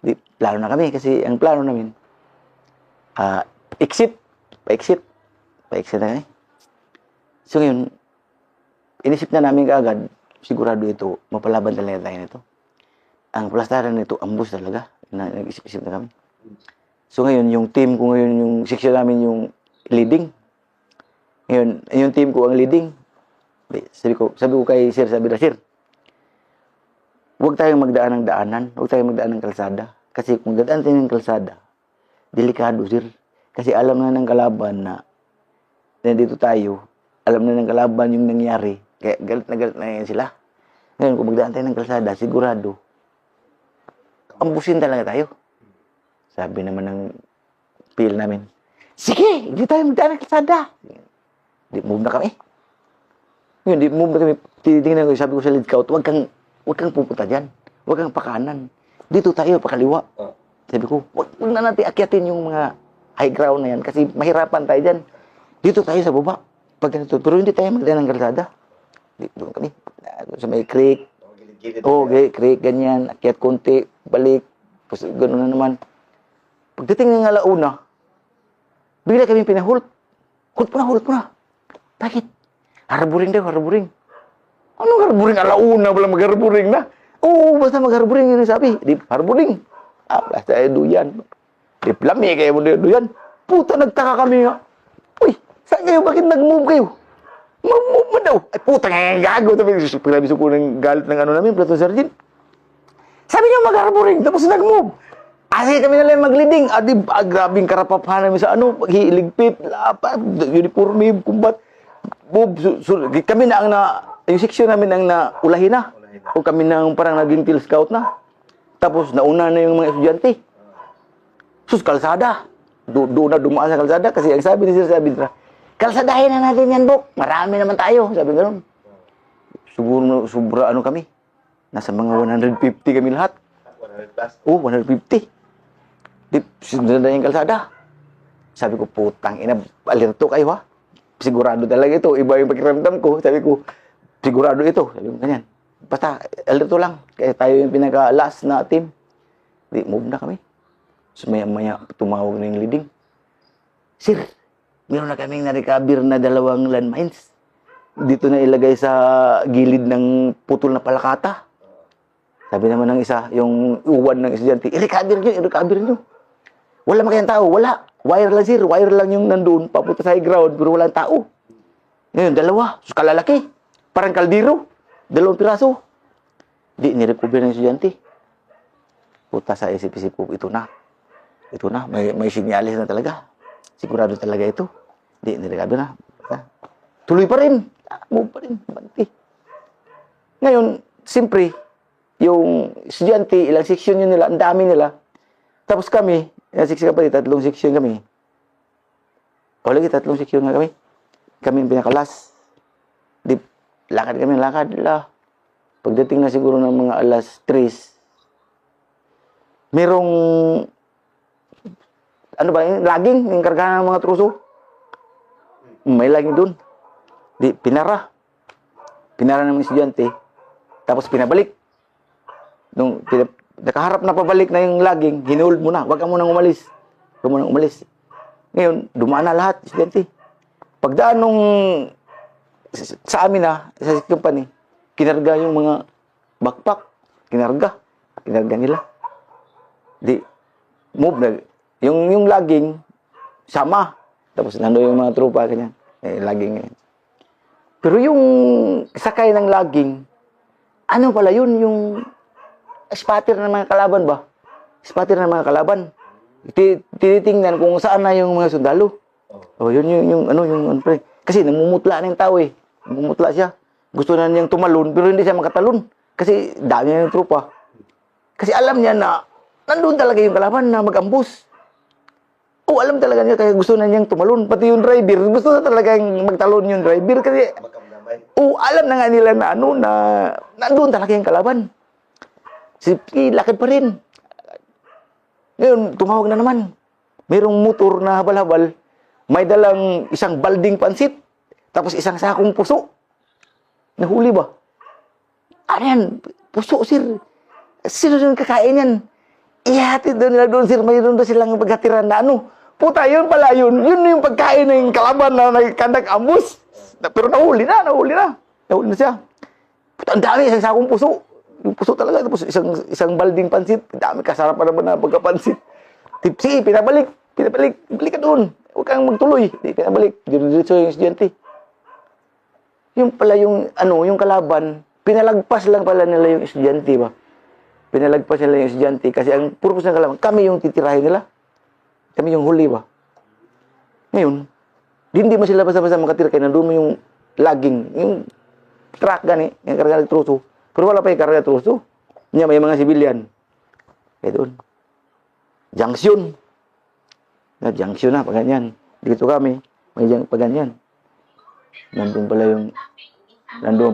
Di, plano na kami kasi ang plano namin, exit, pa-exit na kami. So ngayon, inisip na namin kaagad, sigurado ito, mapalaban talaga tayo nito. Ang plastaran nito, ambus talaga. Nag-isip-isip na kami. So ngayon, yung team ko ngayon, yung section namin yung leading. Ngayon, yung team ko ang leading. Sabi ko kay Sir, Sir, huwag tayong magdaan ng daanan, huwag tayong magdaan ng kalsada. Kasi kung dadaan tayo ng kalsada, delikado, Sir. Kasi alam na ng kalaban na nandito tayo, alam na ng kalaban yung nangyari. Kaya galit na yan sila. Ngayon, kung magdaan tayo ng kalsada, sigurado, ambusin talaga tayo. Sabi naman ng PIL namin, sige, hindi tayo magdaan ng kalsada. Di move na kami. Ngayon, di move na kami. Titingnan ko, sabi ko sa lead scout, huwag kang pupunta dyan. Huwag kang pakanan. Dito tayo, pakaliwa. Sabi ko, huwag na natin akyatin yung mga high ground na yan kasi mahirapan tayo dyan. Dito tayo sa baba. Pag ganito, pero hindi tayo magdaan ng kalsada. Doon kami. Sa may creek. Creek, ganyan. Akyat konti, balik. Kasi gano'n na naman. Pagdating ng alauna, bigla kami pinahult. Hold mo na. Bakit? Harboring daw. Anong harboring? Alauna pala mag-harboring na. Oo, basta mag-harboring yun sabi. Di, harboring. Basta duyan. Di, lami kayo mo duyan. Puta, nagtaka kami nga. Uy, saan kayo? Bakit nag-move kayo? Mag-move mo daw. Ay, puta nga gago. Pinabiso ko ng galit ng namin, Plato Sergeant. Sabi niyo mag-harboring, tapos nag-move. Kasi kami na lang mag-leading. Grabing karapapahan namin sa paghiligpit, uniforme, kumbat. Kami na ang yung section namin ang naulahin na. O kami na parang naging field scout na. Tapos nauna na yung mga estudyante. Kalsada. Doon na dumaan sa kalsada kasi ang sabi ni Sir Sabitra, kalsadahin na natin yan, Bok. Marami naman tayo. Sabi gano'n. Siguro sobra kami. Nasa mga 150 kami lahat. 100 plus? 150. Sundan na yung kalsada. Sabi ko, putang ina, alerto kayo ha. Sigurado talaga ito. Iba yung pakiramdam ko. Sabi ko, sigurado ito. Sabi ko, ganyan. Basta, alerto lang. Kaya tayo yung pinaka-last na team. Move na kami. So, maya-maya, tumawag na yung leading. Sir, meron na kaming na-recover na 2 landmines. Dito na ilagay sa gilid ng putol na palakata. Sabi naman ng isa, yung uwan ng estudyante, i-recover nyo. Wala makayang tao, wala. Wire lang, sir. Wire lang yung nandun, papunta sa high ground, pero walang tao. Ngayon, 2. Kalalaki. Parang kaldero. 2 piraso. Di, nirecover ng estudyante. Puta sa isip-isip ko, ito na. May sinyalis na talaga. Sigurado talaga ito. Di, nirecover na. Tuloy pa rin. Move pa rin. Banti. Ngayon, siyempre, yung estudyante, ilang section yun nila, ang dami nila. Tapos kami, ilang section kapatid, 3 section kami. O lagi, 3 section nga kami. Kami yung pinakalas. Di, lakad kami, lakad. Pagdating na siguro ng mga alas 3, merong, laging, yung kargahan ng mga truso. May laging dun. Di, pinara ng mga estudyante. Tapos pinabalik. Nung nakaharap na pabalik na yung laging, hinuhold mo na. Huwag ka munang umalis. Ngayon, dumaan na lahat, estudyante. Pagdaan nung sa amin sa company, kinarga yung mga backpack. Kinarga nila. Di, move na. Yung laging, sama. Tapos nandun yung mga tropa, ganyan. Laging. Pero yung sakay ng laging, ano pala yun, yung spotter ng mga kalaban ba? Spotter ng mga kalaban. Tinitingnan kung saan na yung mga sundalo. Yun yung pre. Kasi namumutla na yung tao eh. Namumutla siya. Gusto na niyang tumalon, pero hindi siya makatalon. Kasi dami na yung tropa. Kasi alam niya na nandun talaga yung kalaban na mag-ambus. Alam talaga niya kaya gusto na niyang tumalon. Pati yung driver, gusto na talaga yung magtalon yung driver. Kasi, alam na nga nila na na nandun talaga yung kalaban. Sige, lakad pa rin. Ngayon, tumawag na naman. Mayroong motor na habal-habal. May dalang isang balding pansit. Tapos isang sakong puso. Nahuli ba? Ano yan? Puso, sir. Sino yung kakain yan? ihatid doon nila doon, sir. Mayroon doon silang paghatiran na ano. Puta, yun pala yun. Yun yung pagkain ng kalaban na nagkandak ambus. Pero nahuli na. Nahuli na siya. Puta, ang dami, isang sakong puso. Yung puso talaga. Tapos isang balding pansit. Ang dami, kasarap pa naman na pagkapansit. Tipsi, pinabalik. Balik ka doon. Huwag kang magtuloy. Di, pinabalik. Diretso yung estudyante. Yung pala yung, yung kalaban, pinalagpas lang pala nila yung estudyante ba? Pinalagpas nila yung estudyante kasi ang purpose ng kalaban, kami yung titirahin nila. Kami yung huli ba? Ngayon, hindi mo sila basta-basta makatira kaya nandun mo yung lagging, yung truck gani, yung karga ng truso. Pero wala pa yung karga ng truso. May mga sibilyan. Kaya doon. Junction. Junction na, pag ganyan. Dito kami, may pag ganyan. Nandun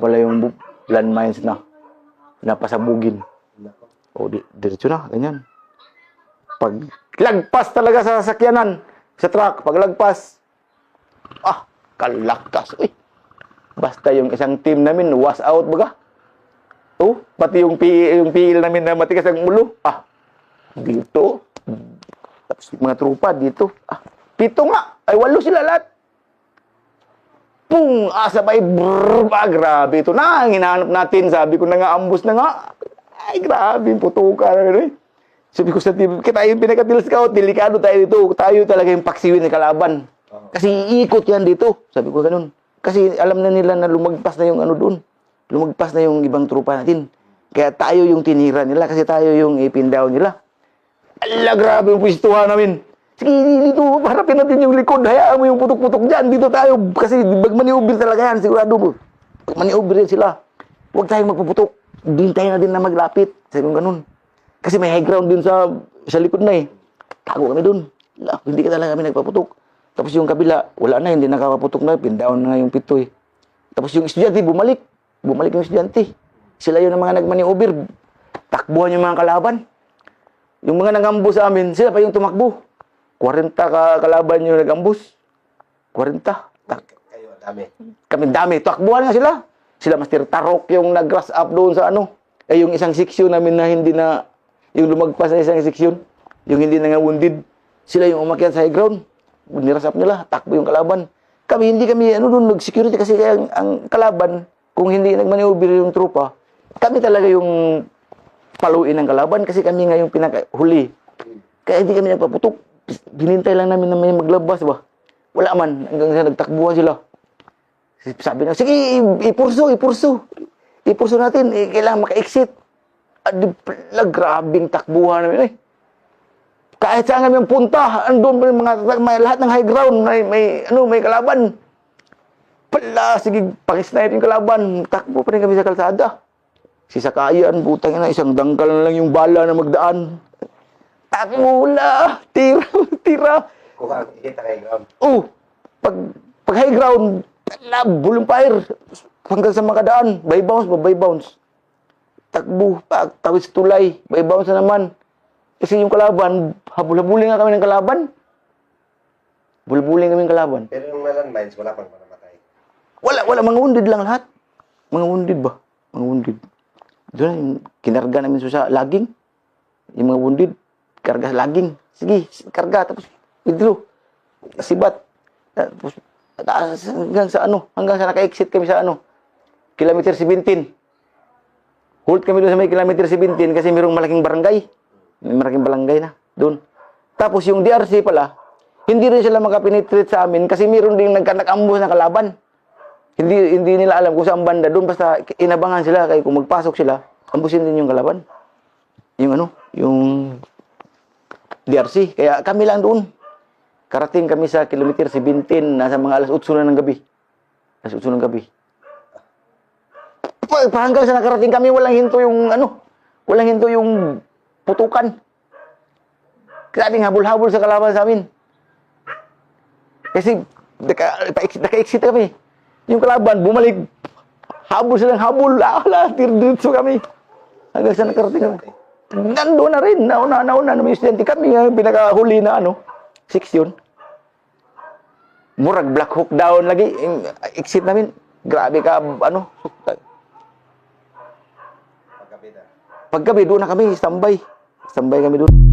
pala yung landmines na napasabugin. O, diretso na, ganyan. Pag lagpas talaga sa sasakyanan, sa truck, paglagpas, kalakas. Uy, basta yung isang team namin, was out baga. Oh, pati yung PL namin na matigas ang ulo. Dito. Tapos mga trupa dito. 7 nga. Ay, 8 sila lahat. Pung! Sabay, grabe ito na. Ang hinahanap natin. Sabi ko na nga, ambus na nga. Ay, grabe. Putuka na. Sabi ko sa team, kita yung pinaka-deal scout, delikado tayo dito. Tayo talaga yung paksiwin ng kalaban. Kasi iikot yan dito. Sabi ko ganun. Kasi alam na nila na lumagpas na yung doon. Lumagpas na yung ibang trupa natin. Kaya tayo yung tinira nila kasi tayo yung ipindaw nila. Ala, grabe yung pwistuhan namin. Sige, dito, harapin natin yung likod. Hayaan mo yung putok-putok dyan. Dito tayo. Kasi magmaniubir talaga yan. Sigurado mo. Magmaniubir yan sila. Huwag tayong magpuputok. Dintay na din na maglapit. Sabi ko ganun. Kasi may high ground din sa likod na eh. Tago kami dun. Hindi ka talaga kami nagpaputok. Tapos yung kabila, wala na. Hindi nakapaputok na. Pindown na yung pito eh. Tapos yung estudyante, bumalik. Bumalik yung estudyante. Sila yun ang mga nagmaniubir. Takbuhan yung mga kalaban. Yung mga nag-ambus sa amin, sila pa yung tumakbo. 40 kalaban yung nag-ambus. 40. Kayo, dami. Kami dami. Takbuhan nga sila. Sila Master Tarok yung nag-grass up doon sa yung isang seksyon namin na hindi na, yung lumagpas na isang seksyon, yung hindi na nga wounded. Sila yung umakyat sa high ground. Niras up nila. Takbo yung kalaban. Hindi kami doon, nag-security kasi ang kalaban, kung hindi nagmaneuver yung trupa, kami talaga yung paluin ng kalaban kasi kami nga yung pinakahuli. Kaya hindi kami nagpaputok. Ginintay lang namin na may maglabas ba. Wala man. Hanggang sa nagtakbuhan sila. Sabi na, sige, ipurso. Ipurso natin. Kailangan maka-exit. Grabing takbuhan namin. Kahit saan kami punta, andun may lahat ng high ground, may kalaban. Sige, pang-snipe yung kalaban. Takbo pa rin kami sa kalsada. Sisakayan, butang ina, isang dangkal na lang yung bala na magdaan. Takmula! Tira! Kung kita high ground. Pag high ground, bulong fire. Hanggang sa makadaan, by bounce. Takbo, tawid sa tulay, by bounce na naman. Kasi yung kalaban, habul-habulin nga kami ng kalaban. Bulbulin kami ng kalaban. Pero yung landmines, wala pang namatay. Wala, mga wounded lang lahat. Mga wounded ba? Mga wounded. Doon yung kinarga namin sa laging. Yung mga wounded, karga sa laging. Sige, karga, tapos withdraw. Sibat. Tapos, hanggang sa naka-exit kami sa kilometer 17. Hold kami doon sa may kilometer 17 kasi mayroong malaking barangay. May malaking barangay na, doon. Tapos yung DRC pala, hindi rin sila makapenetrate sa amin kasi mayroon din nagkandak-ambus na kalaban. Hindi nila alam kung saan banda doon, basta inabangan sila kaya kung magpasok sila, ambusin din yung kalaban. Yung DRC. Kaya kami lang doon. Karating kami sa kilometer 17, nasa mga alas 8 na ng gabi. Alas 8 ng gabi. Hanggang sa nakarating kami, walang hinto yung putukan. Grabing habol-habol sa kalaban sa amin. Kasi naka-exit kami. Yung kalaban, bumalik. Habol silang habol. Tirdiritso kami. Hanggang sa nakarating kami. Nandoon na rin. Nauna na may estudyante kami. Pinakahuli na seksyon. Murag Black Hawk down lagi. Exit namin. Grabe ka, Paggabi, doon na kami, standby. Standby kami doon.